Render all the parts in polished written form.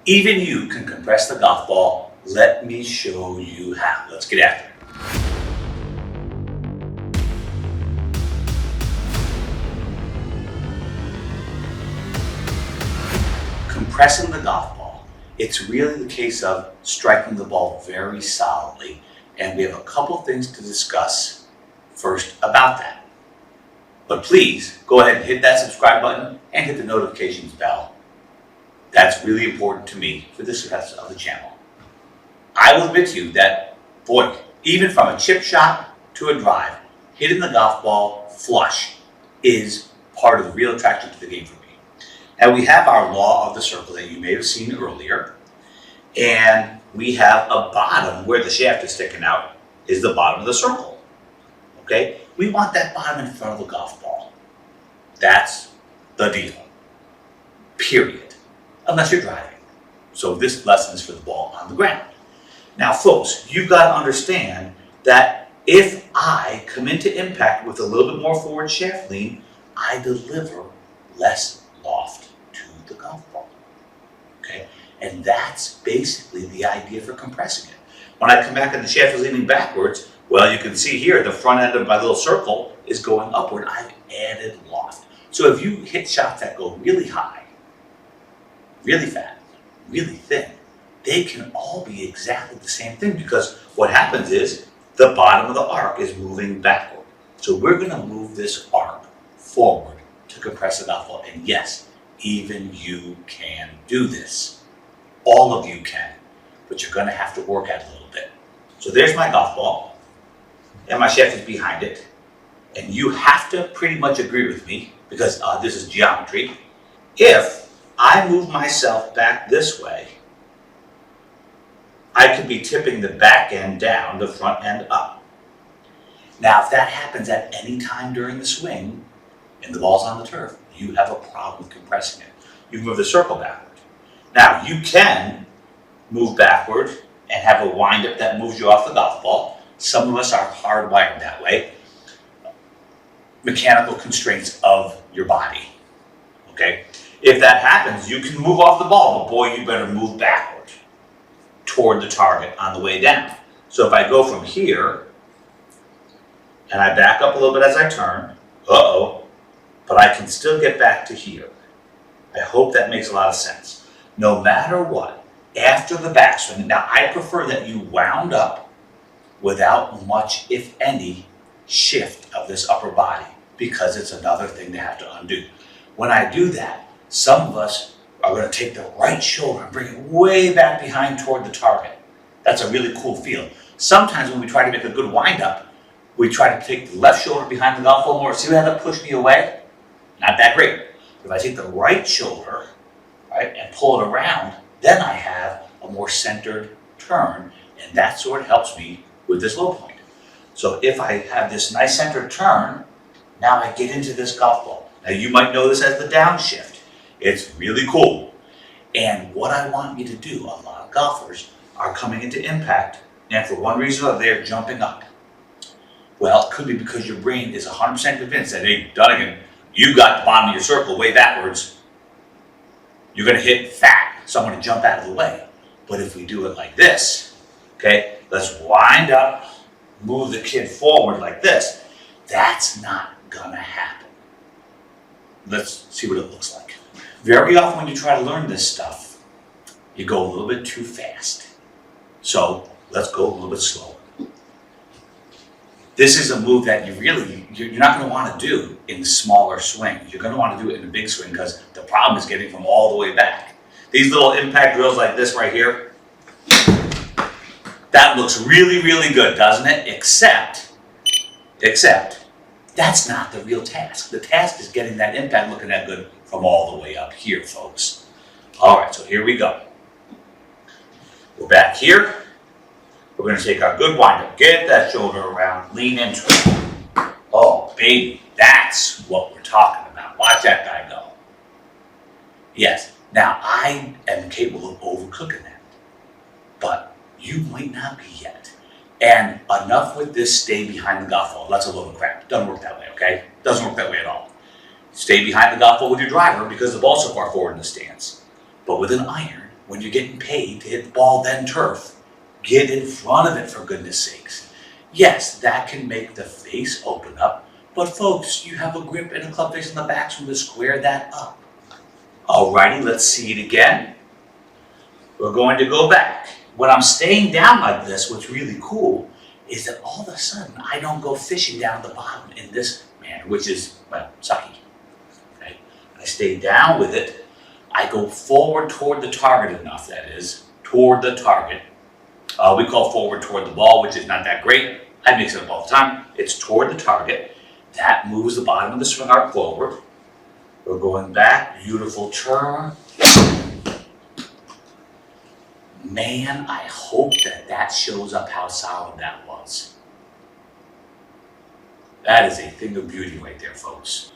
Even you can compress the golf ball. Let me show you how. Let's get after it. Compressing the golf ball. It's really the case of striking the ball very solidly, and we have a couple things to discuss first about that. But please go ahead and hit that subscribe button and hit the notifications bell. That's really important to me for the success of the channel. I will admit to you that, boy, even from a chip shot to a drive, hitting the golf ball flush is part of the real attraction to the game for me. And we have our law of the circle that you may have seen earlier. And we have a bottom where the shaft is sticking out is the bottom of the circle. Okay? We want that bottom in front of the golf ball. That's the deal. Period. Unless you're driving. So this lesson is for the ball on the ground. Now folks, you've got to understand that if I come into impact with a little bit more forward shaft lean, I deliver less loft to the golf ball. Okay? And that's basically the idea for compressing it. When I come back and the shaft is leaning backwards, well, you can see here the front end of my little circle is going upward. I've added loft. So if you hit shots that go really high, really fat, really thin, they can all be exactly the same thing, because what happens is the bottom of the arc is moving backward. So we're going to move this arc forward to compress the golf ball. And yes, even you can do this. All of you can, but you're going to have to work at it a little bit. So there's my golf ball, and my shaft is behind it. And you have to pretty much agree with me, because this is geometry. If I move myself back this way, I could be tipping the back end down, the front end up. Now, if that happens at any time during the swing, and the ball's on the turf, you have a problem with compressing it. You move the circle backward. Now, you can move backward and have a windup that moves you off the golf ball. Some of us are hardwired that way. Mechanical constraints of your body, okay? If that happens, you can move off the ball, but boy, you better move backward toward the target on the way down. So if I go from here, and I back up a little bit as I turn, but I can still get back to here. I hope that makes a lot of sense. No matter what, after the backswing, now I prefer that you wound up without much, if any, shift of this upper body, because it's another thing to have to undo. When I do that, some of us are going to take the right shoulder and bring it way back behind toward the target. That's a really cool feel. Sometimes when we try to make a good windup, we try to take the left shoulder behind the golf ball more. See how that pushed me away? Not that great. If I take the right shoulder, right, and pull it around, then I have a more centered turn, and that sort of helps me with this low point. So if I have this nice centered turn, now I get into this golf ball. Now you might know this as the downshift. It's really cool. And what I want you to do, a lot of golfers are coming into impact, and for one reason or another, they're jumping up. Well, it could be because your brain is 100% convinced that, hey, Dunigan, you got the bottom of your circle way backwards. You're going to hit fat, so I'm going to jump out of the way. But if we do it like this, okay, let's wind up, move the kid forward like this. That's not going to happen. Let's see what it looks like. Very often when you try to learn this stuff, you go a little bit too fast. So let's go a little bit slower. This is a move that you're not going to want to do in smaller swings. You're going to want to do it in a big swing, because the problem is getting from all the way back. These little impact drills like this right here, that looks really, really good, doesn't it? Except, that's not the real task. The task is getting that impact looking that good from all the way up here, folks. All right, so here we go. We're back here. We're going to take our good windup, get that shoulder around, lean into it. Oh, baby, that's what we're talking about. Watch that guy go. Yes, now I am capable of overcooking that, but you might not be yet. And enough with this stay behind the golf ball. That's a load of crap. Doesn't work that way, okay? Doesn't work that way at all. Stay behind the golf ball with your driver because the ball's so far forward in the stance. But with an iron, when you're getting paid to hit the ball, then turf, get in front of it for goodness sakes. Yes, that can make the face open up, but folks, you have a grip and a club face on the backswing to square that up. Alrighty, let's see it again. We're going to go back. When I'm staying down like this, what's really cool is that all of a sudden I don't go fishing down the bottom in this manner, which is, well, sucky. Okay? I stay down with it. I go forward toward the target enough, that is, toward the target. We call forward toward the ball, which is not that great. I mix it up all the time. It's toward the target. That moves the bottom of the swing arc forward. We're going back, beautiful turn. Man, I hope that shows up how solid that was. That is a thing of beauty right there, folks.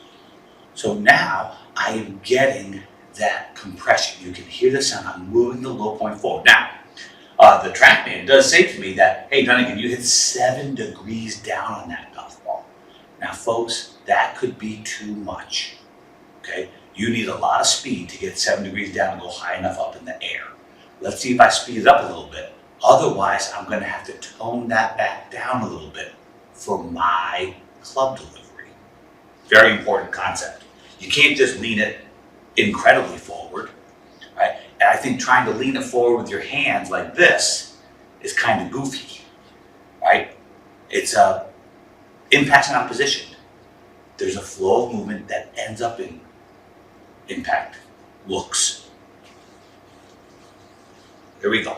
So now I am getting that compression. You can hear the sound. I'm moving the low point forward. Now, the TrackMan does say to me that, hey, Dunigan, you hit 7 degrees down on that golf ball. Now, folks, that could be too much. Okay? You need a lot of speed to get 7 degrees down and go high enough up in the air. Let's see if I speed it up a little bit. Otherwise, I'm going to have to tone that back down a little bit for my club delivery. Very important concept. You can't just lean it incredibly forward, right? And I think trying to lean it forward with your hands like this is kind of goofy, right? It's impact's not positioned. There's a flow of movement that ends up in impact looks. Here we go.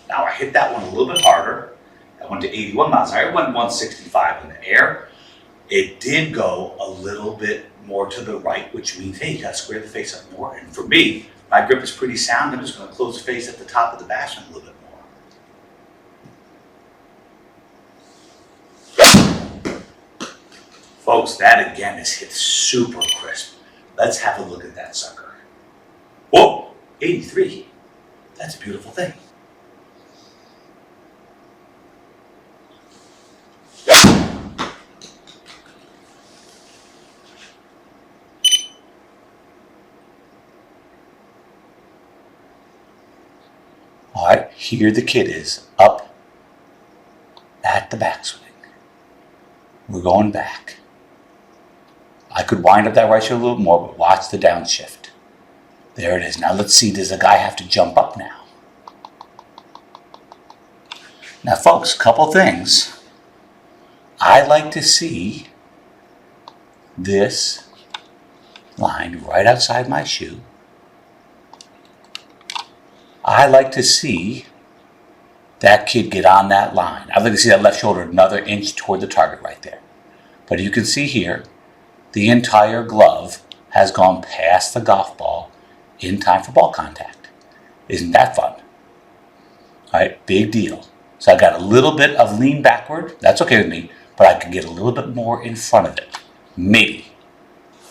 Now I hit that one a little bit harder. I went to 81 miles an hour. It went 165 in the air. It did go a little bit more to the right, which means, hey, you got to square the face up more. And for me, my grip is pretty sound. I'm just going to close the face at the top of the backswing a little bit more. Folks, that again is hit super crisp. Let's have a look at that sucker. Whoa, 83. That's a beautiful thing. All right, here the kid is, up at the backswing. We're going back. I could wind up that right shoulder a little more, but watch the downshift. There it is. Now let's see, does the guy have to jump up now? Now folks, couple things. I like to see this line right outside my shoe. I like to see that kid get on that line. I'd like to see that left shoulder another inch toward the target right there. But you can see here, the entire glove has gone past the golf ball in time for ball contact. Isn't that fun? All right, big deal. So I got a little bit of lean backward. That's okay with me, but I can get a little bit more in front of it. Maybe.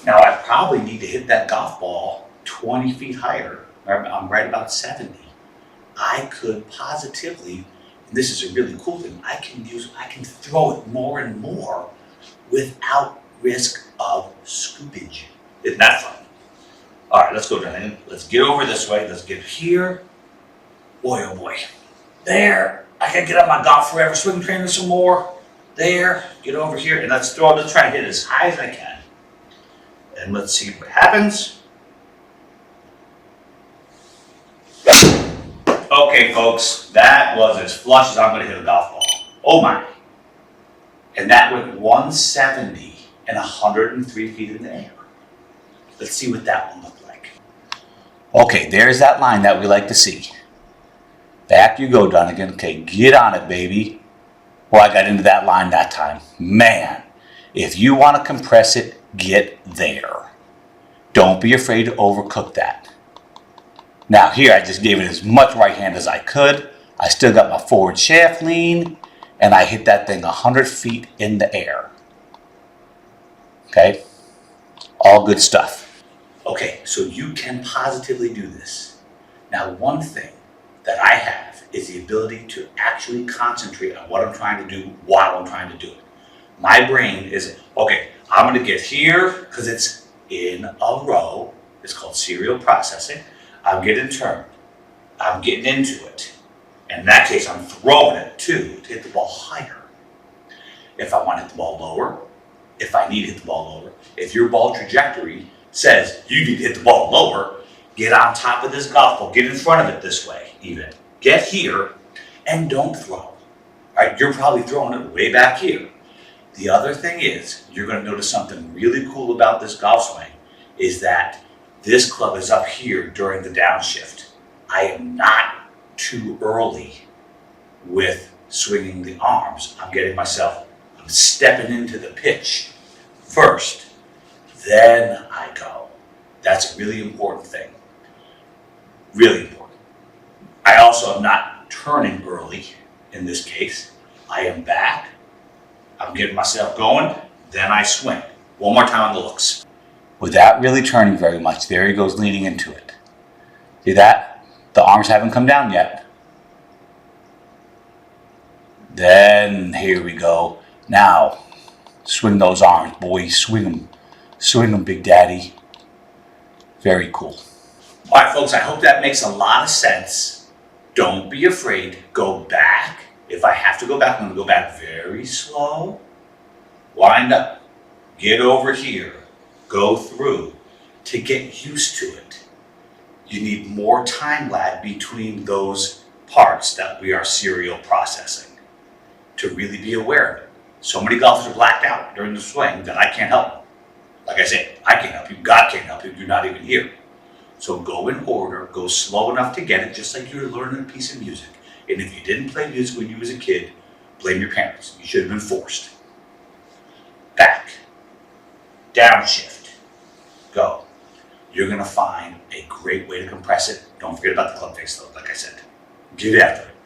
Now I probably need to hit that golf ball 20 feet higher. I'm right about 70. I could positively, and this is a really cool thing, I can throw it more and more without risk of scoopage. Isn't that fun? All right, let's go down. Let's get over this way. Let's get here. Boy, oh boy. There. I can get on my Golf Forever swing trainer some more. There. Get over here. And let's try and hit as high as I can. And let's see what happens. Okay, folks. That was as flush as I'm going to hit a golf ball. Oh my. And that went 170 and 103 feet in the air. Let's see what that one looked like. Okay, there's that line that we like to see. Back you go, Dunigan. Okay, get on it, baby. Well, I got into that line that time. Man, if you want to compress it, get there. Don't be afraid to overcook that. Now here, I just gave it as much right hand as I could. I still got my forward shaft lean, and I hit that thing 100 feet in the air. Okay? All good stuff. Okay, so you can positively do this. Now, one thing that I have is the ability to actually concentrate on what I'm trying to do while I'm trying to do it. My brain is, okay, I'm gonna get here, because it's in a row, it's called serial processing. I'm getting turned, I'm getting into it. In that case, I'm throwing it too, to hit the ball higher. If I want to hit the ball lower, if I need to hit the ball lower, if your ball trajectory says you need to hit the ball lower, get on top of this golf ball, get in front of it this way even. Get here and don't throw. Right? You're probably throwing it way back here. The other thing is, you're going to notice something really cool about this golf swing is that this club is up here during the downshift. I am not too early with swinging the arms. I'm stepping into the pitch first, then I go. That's a really important thing. Really important. I also am not turning early in this case. I am back. I'm getting myself going, then I swing. One more time on the looks. Without really turning very much, there he goes leaning into it. See that? The arms haven't come down yet. Then here we go. Now, swing those arms, boy. Swing them. Swing them, Big Daddy. Very cool. All right, folks, I hope that makes a lot of sense. Don't be afraid. Go back. If I have to go back, I'm going to go back very slow. Wind up. Get over here. Go through. To get used to it, you need more time lag between those parts that we are serial processing to really be aware of it. So many golfers are blacked out during the swing that I can't help them. Like I said, I can't help you. God can't help you. You're not even here. So go in order. Go slow enough to get it, just like you're learning a piece of music. And if you didn't play music when you was a kid, blame your parents. You should have been forced. Back. Downshift. Go. You're going to find a great way to compress it. Don't forget about the club face though, like I said. Get after it.